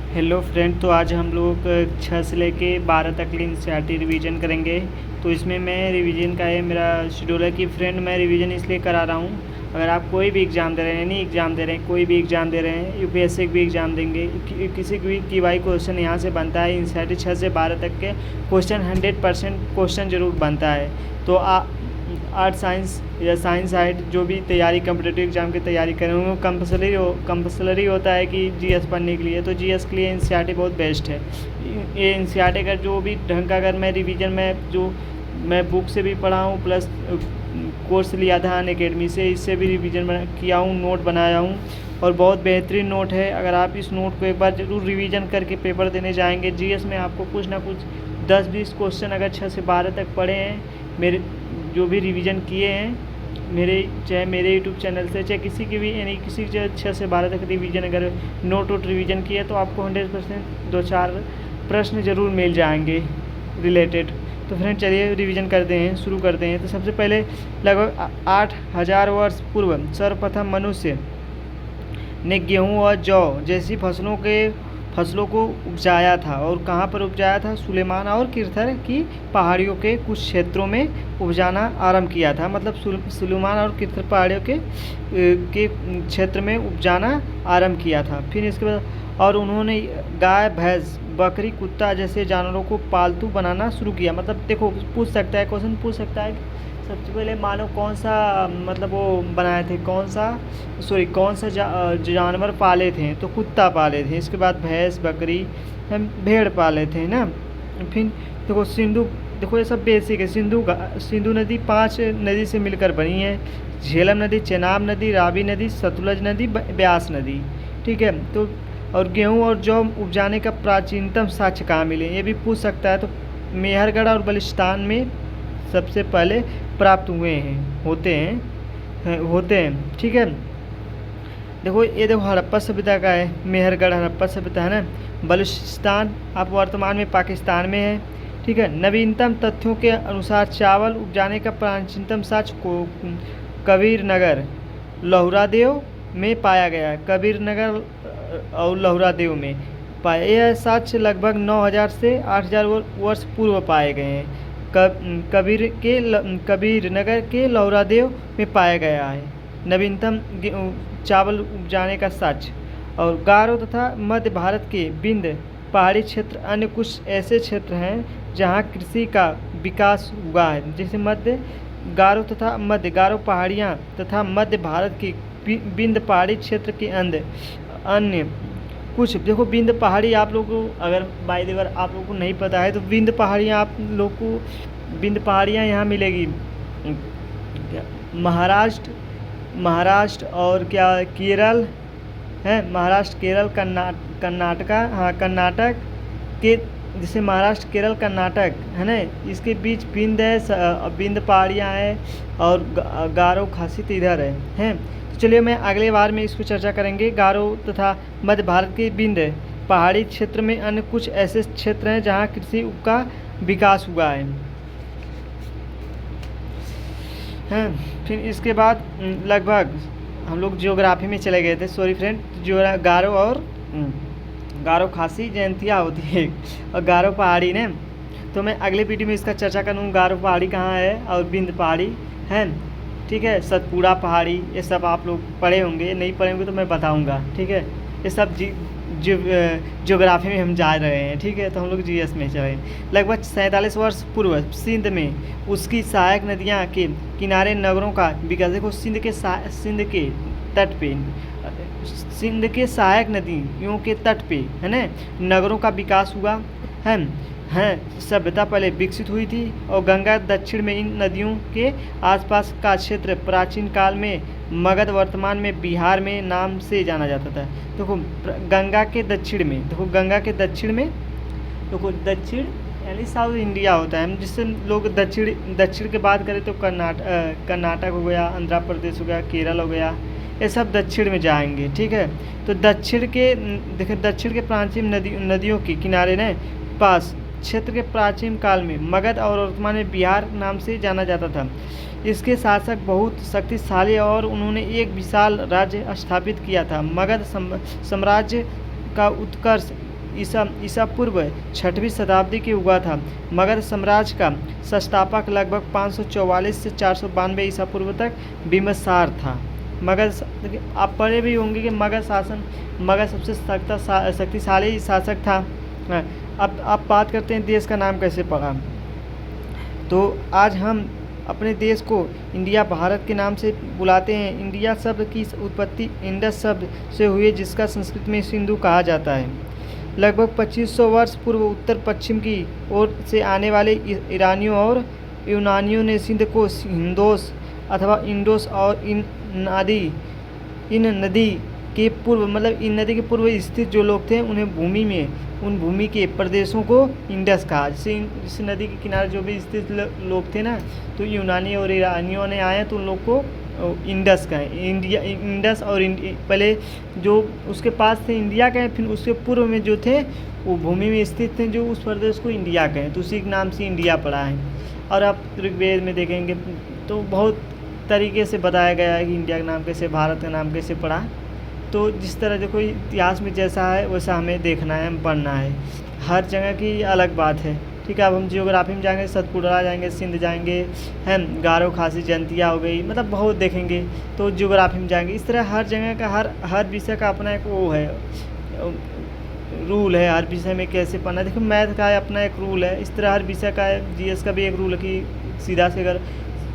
Hello friend, तो आज हम लोग 6 से लेके 12 तक की एनसीईआरटी रिवीजन करेंगे। तो इसमें मैं रिवीजन का है मेरा शेड्यूल है कि फ्रेंड मैं रिवीजन इसलिए करा रहा हूँ। अगर आप कोई भी एग्ज़ाम दे रहे हैं, एनी एग्ज़ाम दे रहे हैं, कोई भी एग्ज़ाम दे रहे हैं, यूपीएससी भी एग्ज़ाम देंगे, किसी भी की वाई क्वेश्चन यहाँ से बनता है। एनसीईआरटी 6 से 12 तक के क्वेश्चन 100% क्वेश्चन ज़रूर बनता है। तो आर्ट साइंस या साइंस साइड जो भी तैयारी कम्पिटेटिव एग्ज़ाम की तैयारी कर रहे हो, कंपल्सरी होता है कि जीएस पढ़ने के लिए। तो जीएस के लिए एनसीईआरटी बहुत बेस्ट है। ये एनसीईआरटी का जो भी ढंग का अगर मैं रिवीजन में जो मैं बुक से भी पढ़ा हूँ, प्लस कोर्स लिया था अनअकैडमी से, इससे भी रिवीजन किया हूँ, नोट बनाया हूँ और बहुत बेहतरीन नोट है। अगर आप इस नोट को एक बार ज़रूर रिवीजन करके पेपर देने जाएंगे, जीएस में आपको कुछ ना कुछ 10-20 क्वेश्चन अगर 6 से 12 तक पढ़े हैं, मेरे जो भी रिवीजन किए हैं, चाहे मेरे यूट्यूब चैनल से, चाहे किसी की भी यानी किसी 6 से 12 तक रिवीजन अगर नोट रिवीजन किए तो आपको 100% 2-4 प्रश्न ज़रूर मिल जाएंगे रिलेटेड। तो फ्रेंड चलिए रिवीजन करते हैं, शुरू करते हैं। तो सबसे पहले लगभग 8000 वर्ष पूर्व सर्वप्रथम मनुष्य ने गेहूँ और जौ जैसी फसलों को उपजाया था। और कहाँ पर उपजाया था? सुलेमान और किरथर की पहाड़ियों के कुछ क्षेत्रों में उपजाना आरंभ किया था। मतलब सुलेमान और किरथर पहाड़ियों के क्षेत्र में उपजाना आरंभ किया था। फिर इसके बाद और उन्होंने गाय, भैंस, बकरी, कुत्ता जैसे जानवरों को पालतू बनाना शुरू किया। मतलब देखो, पूछ सकता है, क्वेश्चन पूछ सकता है, सबसे पहले मानो कौन सा मतलब वो बनाए थे, कौन सा जानवर पाले थे? तो कुत्ता पाले थे। इसके बाद भैंस, बकरी, भेड़ पाले थे ना। फिर देखो ये सब बेसिक है। सिंधु नदी 5 नदी से मिलकर बनी है। झेलम नदी, चेनाब नदी, रावी नदी, सतलुज नदी, ब्यास नदी। ठीक है। तो और गेहूँ और जौ उपजाने का प्राचीनतम साक्ष्य कहाँ मिले? ये भी पूछ सकता है। तो मेहरगढ़ और बलिस्तान में सबसे पहले प्राप्त हुए हैं, होते हैं। ठीक है। देखो ये देखो हड़प्पा सभ्यता का है, मेहरगढ़ हड़प्पा सभ्यता है ना। बलूचिस्तान आप वर्तमान में पाकिस्तान में है। ठीक है। नवीनतम तथ्यों के अनुसार चावल उपजाने का प्राचीनतम साक्ष्य कबीर नगर लहुरादेव में पाया गया है। कबीर नगर और लहुरादेव में पाया। यह साक्ष्य लगभग 9000 से 8000 वर्ष पूर्व पाए गए हैं। कबीर नगर के लहुरादेव में पाया गया है नवीनतम चावल उपजाने का साक्ष्य। और गारो तथा मध्य भारत के विंध्य पहाड़ी क्षेत्र अन्य कुछ ऐसे क्षेत्र हैं जहां कृषि का विकास हुआ है। जैसे गारो पहाड़ियां तथा मध्य भारत की विंध्य पहाड़ी क्षेत्र के अन्य कुछ। देखो विंध्य पहाड़ी आप लोग को अगर बाय द वे आप लोगों को नहीं पता है तो विंध्य पहाड़ियाँ आप लोग को विंध्य पहाड़ियाँ यहाँ मिलेगी महाराष्ट्र और क्या केरल है। महाराष्ट्र, केरल, कर्नाटक के, जैसे महाराष्ट्र, केरल, कर्नाटक है ना, इसके बीच विंध्य पहाड़ियाँ हैं और गारो खासी तो इधर है। तो चलिए मैं अगले बार में इसको चर्चा करेंगे। गारो तथा मध्य भारत के विंध्य पहाड़ी क्षेत्र में अन्य कुछ ऐसे क्षेत्र हैं जहाँ कृषि का विकास हुआ है। फिर इसके बाद लगभग हम लोग जियोग्राफी में चले गए थे। सॉरी फ्रेंड, गारो खासी जयंतियाँ होती है और गारो पहाड़ी ने। तो मैं अगले वीडियो में इसका चर्चा करूँगा, गारो पहाड़ी कहाँ है और विंध्य पहाड़ी है। ठीक है। सतपुड़ा पहाड़ी, ये सब आप लोग पढ़े होंगे, नहीं पढ़े होंगे तो मैं बताऊँगा। ठीक है। ये सब जियोग्राफी में हम जा रहे हैं। ठीक है। तो हम लोग जीएस में चले। लगभग 47 वर्ष पूर्व सिंध में उसकी सहायक नदियाँ के किनारे नगरों का विकास। देखो सिंध के सहायक नदियों के तट पे है ना नगरों का विकास हुआ है। सभ्यता पहले विकसित हुई थी और गंगा दक्षिण में इन नदियों के आसपास का क्षेत्र प्राचीन काल में मगध, वर्तमान में बिहार में नाम से जाना जाता था। देखो गंगा के दक्षिण में देखो दक्षिण यानी साउथ इंडिया होता है। जिससे लोग दक्षिण की बात करें तो कर्नाटक हो गया, आंध्र प्रदेश हो गया, केरल हो गया, ये सब दक्षिण में जाएंगे। ठीक है। तो दक्षिण के प्राचीन नदियों के किनारे ने पास क्षेत्र के प्राचीन काल में मगध और वर्तमान में बिहार नाम से जाना जाता था। इसके शासक बहुत शक्तिशाली और उन्होंने एक विशाल राज्य स्थापित किया था। मगध साम्राज्य का उत्कर्ष ईसा पूर्व 6वीं शताब्दी की हुआ था। मगध साम्राज्य का संस्थापक लगभग 544 से 492 ईसा पूर्व तक बिंबिसार था। मगध आप पढ़े भी होंगे कि मगध सबसे शक्तिशाली शासक था। अब आप बात करते हैं देश का नाम कैसे पड़ा। तो आज हम अपने देश को इंडिया भारत के नाम से बुलाते हैं। इंडिया शब्द की उत्पत्ति इंडस शब्द से हुई, जिसका संस्कृत में सिंधु कहा जाता है। लगभग 2500 वर्ष पूर्व उत्तर पश्चिम की ओर से आने वाले ईरानियों और यूनानियों ने सिंध को हिंदोस अथवा इंडोस और इन नदी के पूर्व स्थित जो लोग थे उन्हें उन भूमि के प्रदेशों को इंडस कहा। इस नदी के किनारे जो भी स्थित लोग थे ना, तो यूनानी और ईरानियों ने आए तो उन लोग को इंडस कहें। इंडस और पहले जो उसके पास थे इंडिया कहें, फिर उसके पूर्व में जो थे वो भूमि में स्थित थे जो उस प्रदेश को इंडिया कहें, तो उसी के नाम से इंडिया पड़ा है। और आप ऋग्वेद में देखेंगे तो बहुत तरीके से बताया गया है कि इंडिया का नाम कैसे, भारत का नाम कैसे पड़ा। तो जिस तरह देखो इतिहास में जैसा है वैसा हमें देखना है, पढ़ना है। हर जगह की अलग बात है, ठीक है। अब हम जियोग्राफी में जाएंगे, सतपुड़ा जाएंगे, सिंध जाएंगे, हैं गारो खासी जयंतिया हो गई, मतलब बहुत देखेंगे। तो जियोग्राफी में जाएंगे। इस तरह हर जगह का हर विषय का अपना एक वो है, रूल है। हर विषय में कैसे पढ़ना, देखो मैथ का अपना एक रूल है, इस तरह हर विषय का है। जीएस का भी एक रूल है कि सीधा से अगर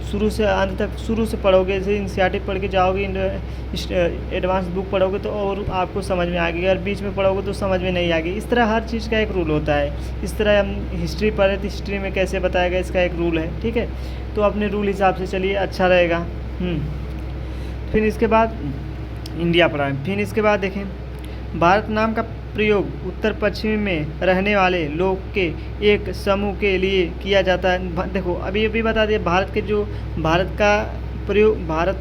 शुरू से अंत तक शुरू से पढ़ोगे, जैसे एनसीईआरटी पढ़ के जाओगे, एडवांस बुक पढ़ोगे तो और आपको समझ में आएगी, अगर बीच में पढ़ोगे तो समझ में नहीं आएगी। इस तरह हर चीज़ का एक रूल होता है। इस तरह हम हिस्ट्री पढ़े तो हिस्ट्री में कैसे बताया गया, इसका एक रूल है, ठीक है। तो अपने रूल हिसाब से चलिए, अच्छा रहेगा। फिर इसके बाद इंडिया पढ़ा। फिर इसके बाद देखें, भारत नाम का प्रयोग उत्तर पश्चिम में रहने वाले लोग के एक समूह के लिए किया जाता है। देखो अभी बता दिए, भारत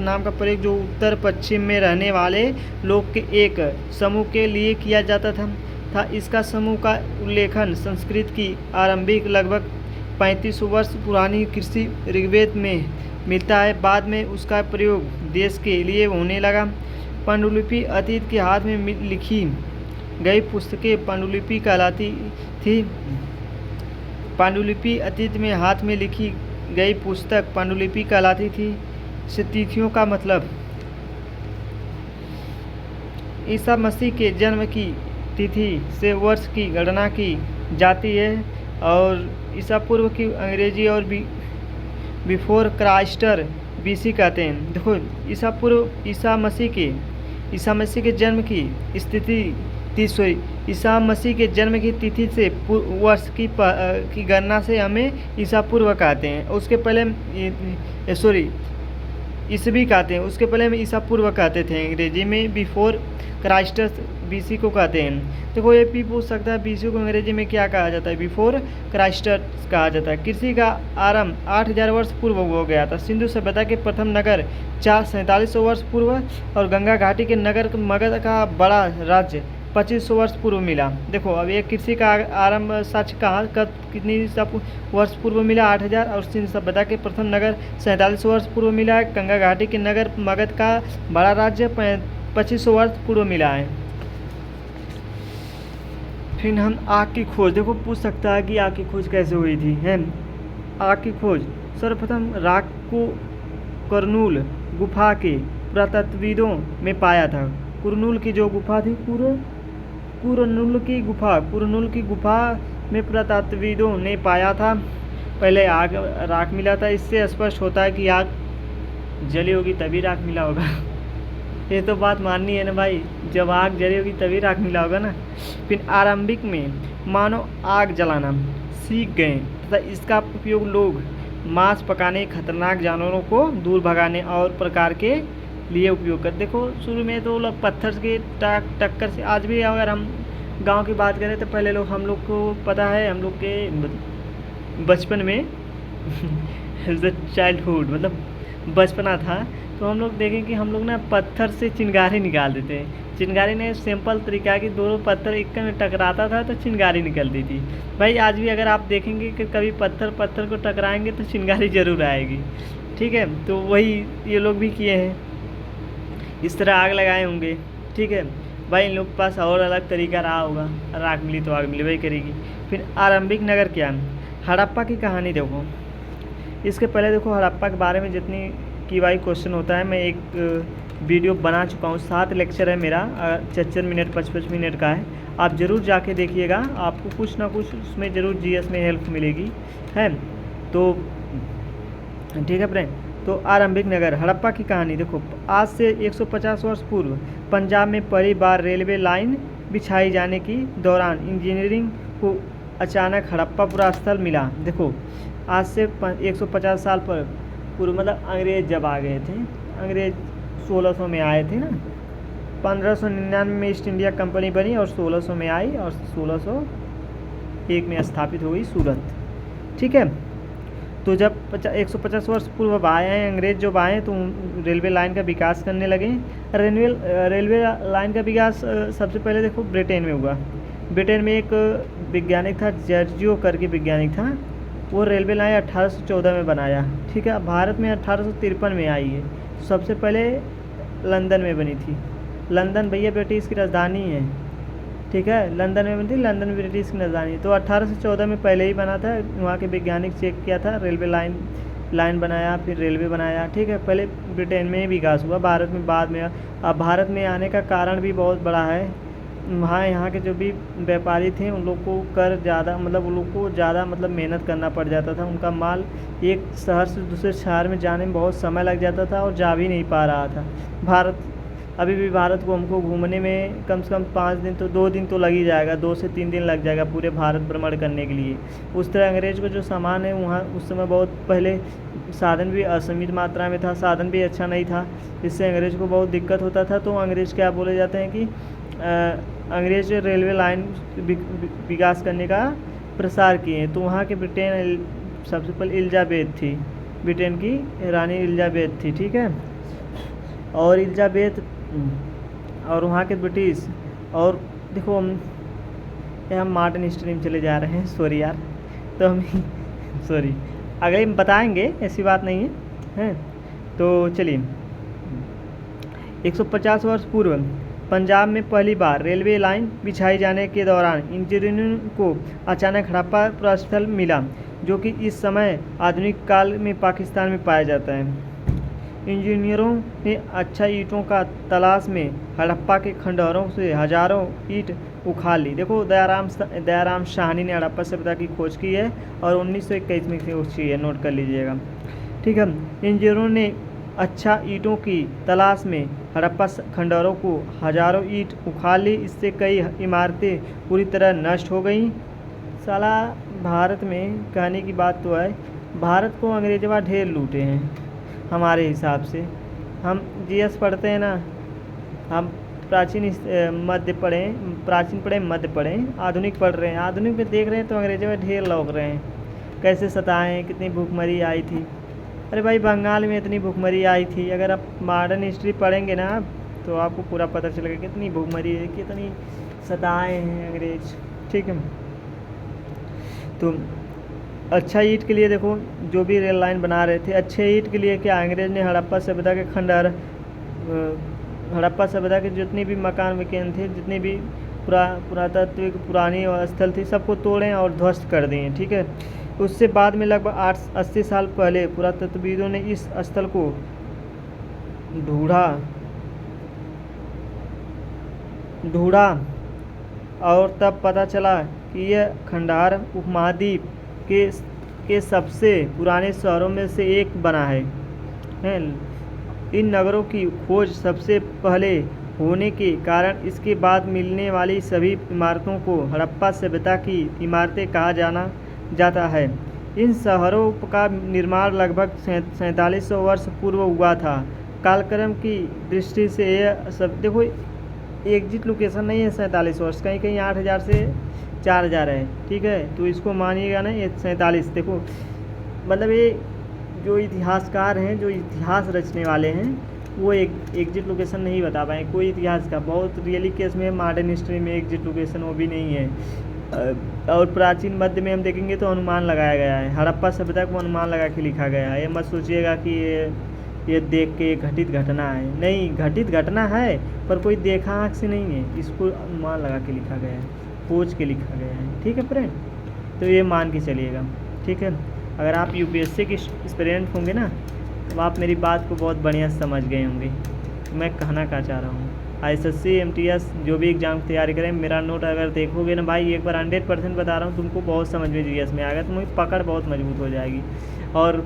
नाम का प्रयोग जो उत्तर पश्चिम में रहने वाले लोग के एक समूह के लिए किया जाता था। इसका समूह का उल्लेखन संस्कृत की आरंभिक लगभग 3500 वर्ष पुरानी कृषि ऋग्वेद में मिलता है। बाद में उसका प्रयोग देश के लिए होने लगा। पांडुलिपि अतीत के हाथ में लिखी गई पुस्तकें पांडुलिपि कहलाती थी। पांडुलिपि अतीत में हाथ में लिखी गई पुस्तक पांडुलिपि कहलाती थी। से तिथियों का मतलब, ईसा मसीह के जन्म की तिथि से वर्ष की गणना की जाती है और ईसा पूर्व की अंग्रेजी और बिफोर क्राइस्टर बीसी कहते हैं। देखो ईसा मसीह के जन्म की तिथि से वर्ष की गणना से हमें ईसा पूर्व कहते हैं। उसके पहले ईसवी कहते हैं, उसके पहले हम ईसा पूर्व कहते थे। अंग्रेजी में बिफोर क्राइस्टस बीसी को कहते हैं। देखो ये भी पूछ सकता है बीसी को अंग्रेजी में क्या कहा जाता है, बिफोर क्राइस्टस कहा जाता है। कृषि का आरंभ 8000 वर्ष पूर्व हो गया था। सिंधु सभ्यता के प्रथम नगर 4700 वर्ष पूर्व और गंगा घाटी के नगर मगध का बड़ा राज्य 2500 वर्ष पूर्व मिला। देखो अब ये कृषि का आरंभ सच कहाँ कब कितनी वर्ष पूर्व मिला, 8000, और सिंधु सभ्यता के प्रथम नगर 4700 वर्ष पूर्व मिला है। गंगा घाटी के नगर मगध का बड़ा राज्य 2500 वर्ष पूर्व मिला है। फिर हम आग की खोज, देखो पूछ सकता है कि आग की खोज कैसे हुई थी, है। आग की खोज सर्वप्रथम राख को कुरनूल गुफा के पुरातत्वविदों में पाया था। कुरनूल की जो गुफा थी, कुरनूल की गुफा में पुरातत्वविदों ने पाया था पहले राख मिला था। इससे स्पष्ट होता है कि आग जली होगी तभी राख मिला होगा। ये तो बात माननी है ना भाई, जब आग जली होगी तभी राख मिला होगा ना। फिर आरंभिक में मानव आग जलाना सीख गए तथा इसका उपयोग लोग मांस पकाने, खतरनाक जानवरों को दूर भगाने और प्रकार के लिए उपयोग कर। देखो शुरू में तो लोग पत्थर के टक्कर से, आज भी अगर हम गांव की बात करें तो पहले हम लोग को पता है, हम लोग के बचपन में चाइल्डहुड मतलब बचपना था, तो हम लोग देखें कि हम लोग ना पत्थर से चिंगारी निकाल देते हैं। चिंगारी ने सिंपल तरीका कि दोनों पत्थर एक में टकराता था तो चिंगारी निकलती थी। भाई आज भी अगर आप देखेंगे कि कभी पत्थर को टकराएंगे तो चिंगारी ज़रूर आएगी, ठीक है। तो वही ये लोग भी किए हैं, इस तरह आग लगाए होंगे, ठीक है। भाई इन लोग के पास और अलग तरीका रहा होगा, राख मिली तो आग मिलबे करेगी। फिर आरंभिक नगर क्या है? हड़प्पा की कहानी देखो। इसके पहले देखो हड़प्पा के बारे में जितनी की भाई क्वेश्चन होता है, मैं एक वीडियो बना चुका हूँ, 7 लेक्चर है मेरा, 44 मिनट 55 मिनट का है। आप ज़रूर जाके देखिएगा, आपको कुछ ना कुछ उसमें ज़रूर जीएस में हेल्प मिलेगी है। तो ठीक है फ्रेंड। तो आरंभिक नगर हड़प्पा की कहानी देखो। आज से 150 वर्ष पूर्व पंजाब में पहली बार रेलवे लाइन बिछाई जाने की दौरान इंजीनियरिंग को अचानक हड़प्पा पूरा स्थल मिला। देखो आज से 150 साल पर पूर्व, मतलब अंग्रेज़ जब आ गए थे, अंग्रेज़ 1600 में आए थे ना, 1599 में ईस्ट इंडिया कंपनी बनी और 1600 में आई और 1601 में स्थापित हो गई सूरत। ठीक है। तो जब 150 वर्ष पूर्व आए हैं अंग्रेज़, जब आए तो रेलवे लाइन का विकास करने लगे। रेलवे लाइन का विकास सबसे पहले देखो ब्रिटेन में हुआ। ब्रिटेन में एक वैज्ञानिक था, जर्जियो करके वैज्ञानिक था, वो रेलवे लाइन 1814 में बनाया। ठीक है। भारत में 1853 में आई है। सबसे पहले लंदन में बनी थी। लंदन भैया ब्रिटिश की राजधानी है। ठीक है। लंदन में बनी थी, लंदन ब्रिटिश की राजधानी। तो 1814 में पहले ही बना था, वहाँ के वैज्ञानिक चेक किया था, रेलवे लाइन बनाया, फिर रेलवे बनाया। ठीक है। पहले ब्रिटेन में ही विकास हुआ, भारत में बाद में। अब भारत में आने का कारण भी बहुत बड़ा है। वहाँ यहाँ के जो भी व्यापारी थे उन लोग को कर ज़्यादा, मतलब उन लोग को ज़्यादा मतलब मेहनत करना पड़ जाता था। उनका माल एक शहर से दूसरे शहर में जाने में बहुत समय लग जाता था और जा भी नहीं पा रहा था। अभी भी भारत को हमको घूमने में कम से कम 5 दिन तो 2 दिन तो लग ही जाएगा, 2 से 3 दिन लग जाएगा पूरे भारत भ्रमण करने के लिए। उस तरह अंग्रेज़ को जो सामान है वहाँ उस समय बहुत पहले साधन भी असीमित मात्रा में था, साधन भी अच्छा नहीं था, इससे अंग्रेज़ को बहुत दिक्कत होता था। तो अंग्रेज़ क्या बोले जाते हैं कि अंग्रेज़ रेलवे लाइन विकास करने का प्रसार किए। तो वहाँ के ब्रिटेन सबसे पहले एलिजाबेथ थी, ब्रिटेन की रानी एलिजाबेथ थी। ठीक है। और एलिजाबेथ और वहाँ के ब्रिटिश, और देखो हम मॉडर्न हिस्ट्री में चले जा रहे हैं, सॉरी यार। तो हम सॉरी अगले में बताएंगे, ऐसी बात नहीं है। तो चलिए, 150 वर्ष पूर्व पंजाब में पहली बार रेलवे लाइन बिछाई जाने के दौरान इंजीनियरों को अचानक हड़प्पा प्रस्थल मिला, जो कि इस समय आधुनिक काल में पाकिस्तान में पाया जाता है। इंजीनियरों ने अच्छा ईंटों का तलाश में हड़प्पा के खंडहरों से हजारों ईंट उखाड़ ली। देखो दयाराम साहनी ने हड़प्पा सभ्यता की खोज की है और 1921 में खोज की है, नोट कर लीजिएगा। ठीक है। इंजीनियरों ने अच्छा ईंटों की तलाश में हड़प्पा खंडहरों को हजारों ईंट उखाड़ ली, इससे कई इमारतें पूरी तरह नष्ट हो गईं। साला भारत में कहने की बात तो है, भारत को अंग्रेजवा ढेर लूटे हैं हमारे हिसाब से। हम जीएस पढ़ते हैं ना, हम प्राचीन पढ़ें, मध्य पढ़ें, आधुनिक पढ़ रहे हैं। आधुनिक में देख रहे हैं तो अंग्रेजों में ढेर लौक रहे हैं, कैसे सताएं, कितनी भूखमरी आई थी। अरे भाई बंगाल में इतनी भूखमरी आई थी, अगर आप मॉडर्न हिस्ट्री पढ़ेंगे ना तो आपको पूरा पता चलेगा कितनी भूखमरी है, कितनी सताए हैं अंग्रेज। ठीक है। तो अच्छा ईंट के लिए देखो जो भी रेल लाइन बना रहे थे, अच्छे ईंट के लिए क्या अंग्रेज़ ने हड़प्पा सभ्यता के खंडहर, हड़प्पा सभ्यता के जितने भी मकान वकान थे, जितने भी पुरातात्विक पुरानी स्थल थी, सबको तोड़े और ध्वस्त कर दिए। ठीक है। उससे बाद में लगभग 80 साल पहले पुरातत्वविदों ने इस स्थल को ढूंढा और तब पता चला कि यह खंडहर उपमहाद्वीप के सबसे पुराने शहरों में से एक बना है। इन नगरों की खोज सबसे पहले होने के कारण इसके बाद मिलने वाली सभी इमारतों को हड़प्पा सभ्यता की इमारतें कहा जाता है। इन शहरों का निर्माण लगभग 4700 वर्ष पूर्व हुआ था। कालक्रम की दृष्टि से यह सब देखो एग्जिट लोकेशन नहीं है 47 वर्ष, कहीं कहीं 8000 से 4000 है। ठीक है। तो इसको मानिएगा ना, ये 47। देखो मतलब ये जो इतिहासकार हैं, जो इतिहास रचने वाले हैं, वो एक एग्जिट लोकेशन नहीं बता पाए कोई इतिहास का। बहुत रियली केस में मॉडर्न हिस्ट्री में एग्जिट लोकेशन वो भी नहीं है। और प्राचीन मध्य में हम देखेंगे तो अनुमान लगाया गया है, हड़प्पा सभ्यता को अनुमान लगा के लिखा गया है। ये मत सोचिएगा कि ये ये देख के घटित घटना है, नहीं घटित घटना है पर कोई देखा आँख से नहीं है, इसको अनुमान लगा के लिखा गया है, सोच के लिखा गया है। ठीक है फ्रेंड, तो ये मान के चलिएगा। ठीक है, अगर आप यूपीएससी के एस्पिरेंट होंगे ना तो आप मेरी बात को बहुत बढ़िया समझ गए होंगे। मैं कहना क्या चाह रहा हूँ, एसएससी एमटीएस जो भी एग्ज़ाम की तैयारी करें, मेरा नोट अगर देखोगे ना भाई, एक बार 100% बता रहा हूँ, तुमको बहुत समझ में जीएस में आएगा, तुम्हारी पकड़ बहुत मजबूत हो जाएगी। और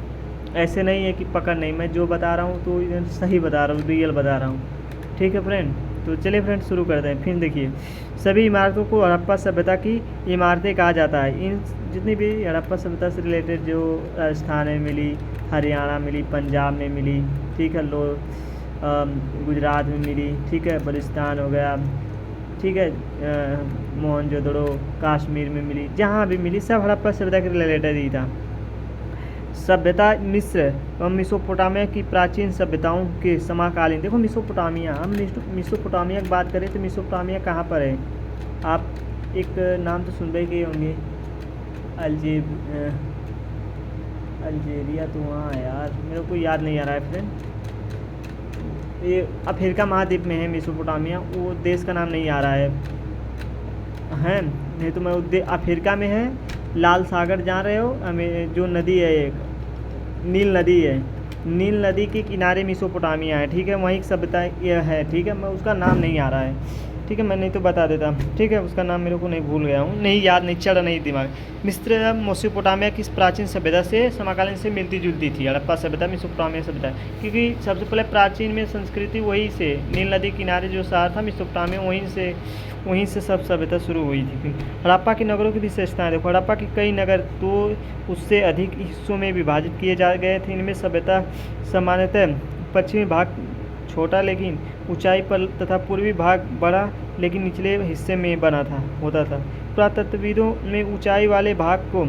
ऐसे नहीं है कि पकड़ नहीं, मैं जो बता रहा हूँ तो सही बता रहा हूँ, रियल बता रहा हूँ। ठीक है फ्रेंड, तो चलिए फ्रेंड शुरू करते हैं। फिर देखिए, सभी इमारतों को हड़प्पा सभ्यता की इमारतें कहा जाता है। इन जितनी भी हड़प्पा सभ्यता से रिलेटेड जो राजस्थान में मिली, हरियाणा मिली, पंजाब में मिली, ठीक है, गुजरात में मिली, ठीक है, बलुचिस्तान हो गया, ठीक है, मोहनजोदड़ो कश्मीर में मिली, जहाँ भी मिली सब हड़प्पा सभ्यता के रिलेटेड ही था। सभ्यता मिस्र एवं मेसोपोटामिया की प्राचीन सभ्यताओं के समकालीन। देखो मेसोपोटामिया, हम मेसोपोटामिया की बात करें तो मेसोपोटामिया कहाँ पर है? आप एक नाम तो सुन ही होंगे, अल्जेरिया तो वहाँ है यार, मेरे को याद नहीं आ रहा है फ्रेंड। ये अफ्रीका महाद्वीप में है मेसोपोटामिया, वो देश का नाम नहीं आ रहा है नहीं तो मैं अफ्रीका में है। लाल सागर जा रहे हो, जो नदी है एक नील नदी है, नील नदी के किनारे मेसोपोटामिया है। ठीक है, वहीं की सभ्यता यह है। ठीक है, मैं उसका नाम नहीं आ रहा है। ठीक है, मैं नहीं तो बता देता। ठीक है, उसका नाम मेरे को नहीं, भूल गया हूँ, नहीं याद नहीं चढ़ नहीं दिमाग। मिस्र मेसोपोटामिया की प्राचीन सभ्यता से समकालीन से मिलती जुलती थी हड़प्पा सभ्यता, मेसोपोटामिया सभ्यता, क्योंकि सबसे पहले प्राचीन में संस्कृति वहीं से, नील नदी किनारे जो शहर था मेसोपोटामिया, वहीं से सब सभ्यता शुरू हुई थी। हड़प्पा के नगरों की विशेषताएं देखो, हड़प्पा के कई नगर तो उससे अधिक हिस्सों में विभाजित किए जा गए थे। इनमें सभ्यता सामान्यतः पश्चिमी भाग छोटा लेकिन ऊंचाई पर तथा पूर्वी भाग बड़ा लेकिन निचले हिस्से में बना होता था। पुरातत्वविदों में ऊंचाई वाले भाग को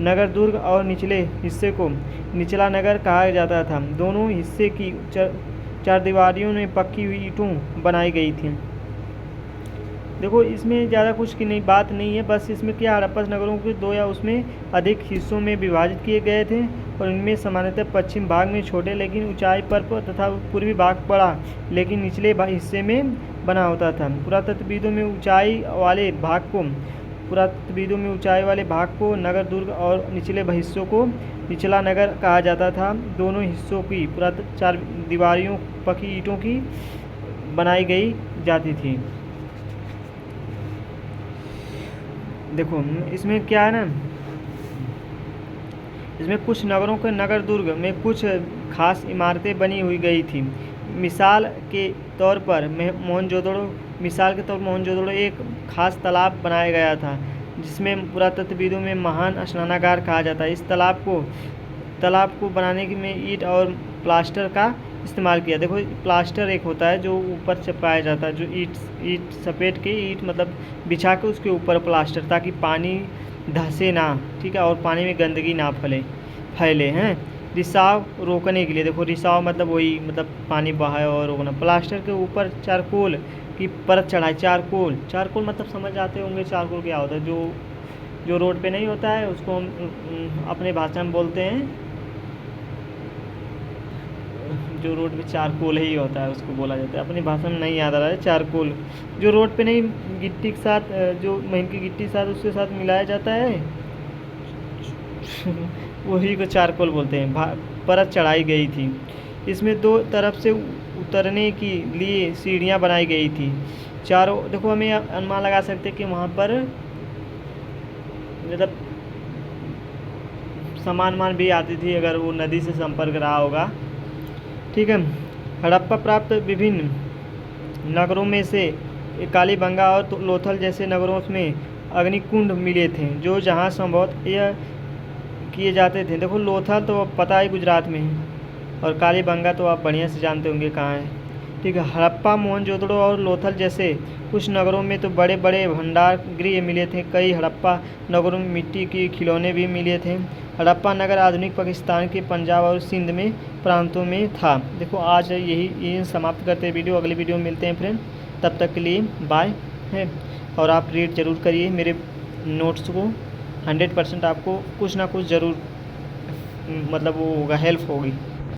नगर दुर्ग और निचले हिस्से को निचला नगर कहा जाता था। दोनों हिस्से की चारदीवारियों में पक्की हुई ईंटों बनाई गई थी। देखो इसमें ज़्यादा कुछ की बात नहीं है, बस इसमें क्या हड़प्पा नगरों के दो या उसमें अधिक हिस्सों में विभाजित किए गए थे और इनमें सामान्यतः पश्चिम भाग में छोटे लेकिन ऊंचाई पर तथा पूर्वी भाग बड़ा लेकिन निचले हिस्से में बना होता था। पुरातत्वविदों में ऊंचाई वाले भाग को नगर दुर्ग और निचले हिस्सों को निचला नगर कहा जाता था। दोनों हिस्सों की चार दीवारियों पक्की ईंटों की बनाई गई जाती थी। देखो इसमें क्या है ना, इसमें कुछ नगरों के नगर दुर्ग में कुछ खास इमारतें बनी हुई गई थी। मिसाल के तौर पर मोहनजोदड़ो एक खास तालाब बनाया गया था जिसमें पुरातत्वविदों में महान स्नानागार कहा जाता है। इस तालाब को बनाने में ईंट और प्लास्टर का इस्तेमाल किया। देखो प्लास्टर एक होता है जो ऊपर चिपकाया जाता है, जो ईंट सपेट के ईंट मतलब बिछा के उसके ऊपर प्लास्टर, ताकि पानी धंसे ना, ठीक है, और पानी में गंदगी ना फैले हैं, रिसाव रोकने के लिए। देखो रिसाव मतलब वही, मतलब पानी बहाव और रोकना। प्लास्टर के ऊपर चारकोल की परत चढ़ाई। चारकोल मतलब समझ आते होंगे चारकोल क्या होता है, जो रोड पे नहीं होता है उसको हम अपने भाषा में बोलते हैं, जो रोड पे चारकोल ही होता है उसको बोला जाता है। अपनी भाषा में नहीं याद आ रहा है, चारकोल जो रोड पे नहीं गिट्टी के साथ, जो महीन की गिट्टी के साथ उसके साथ मिलाया जाता है वही को चारकोल बोलते हैं। परत चढ़ाई गई थी। इसमें दो तरफ से उतरने के लिए सीढ़ियाँ बनाई गई थी। चारों, देखो हमें अनुमान लगा सकते हैं कि वहाँ पर मतलब सामान भी आती थी अगर वो नदी से संपर्क रहा होगा। ठीक है, हड़प्पा प्राप्त विभिन्न नगरों में से कालीबंगा और लोथल जैसे नगरों में अग्निकुंड मिले थे जो जहां संभवतः यह किए जाते थे। देखो लोथल तो पता है गुजरात में है और कालीबंगा तो आप बढ़िया से जानते होंगे कहाँ है। ठीक है, हड़प्पा मोहनजोदड़ो और लोथल जैसे कुछ नगरों में तो बड़े बड़े भंडार गृह मिले थे। कई हड़प्पा नगरों में मिट्टी के खिलौने भी मिले थे। हड़प्पा नगर आधुनिक पाकिस्तान के पंजाब और सिंध में प्रांतों में था। देखो आज यही समाप्त करते हैं वीडियो, अगली वीडियो में मिलते हैं फ्रेंड, तब तक के लिए बाय है। और आप रीड ज़रूर करिए मेरे नोट्स को, 100% आपको कुछ ना कुछ ज़रूर मतलब वो होगा, हेल्प होगी।